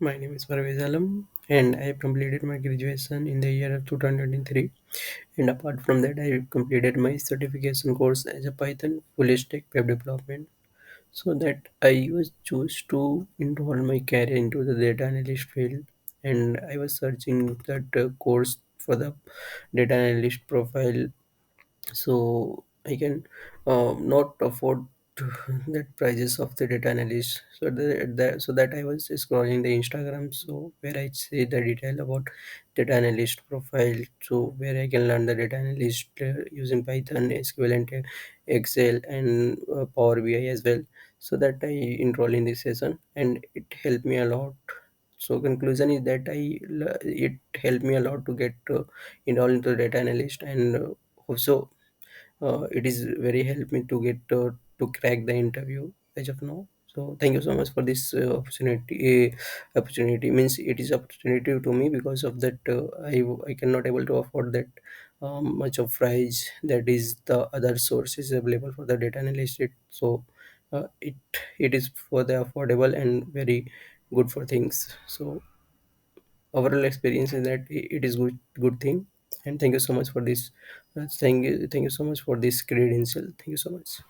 My name is Parvez Alam, and I have completed my graduation in the year of 2023. And apart from that, I have completed my certification course as a Python full stack web development. So that I was choose to enroll my career into the data analyst field, and I was searching that course for the data analyst profile, so I can not afford that prices of the data analyst. So that I was scrolling the Instagram, so where I see the detail about data analyst profile, so where I can learn the data analyst using Python, SQL, and Excel, and Power BI as well. So that I enroll in this session, and it helped me a lot. So conclusion is that it helped me a lot to get enroll into data analyst, and also it is very helped me to crack the interview as of now. So thank you so much for this opportunity means it is opportunity to me because of that I cannot able to afford that much of price that is the other sources available for the data analyst. So it is for the affordable and very good for things. So overall experience is that it is good thing. And thank you so much for this, thank you so much for this credential. Thank you so much.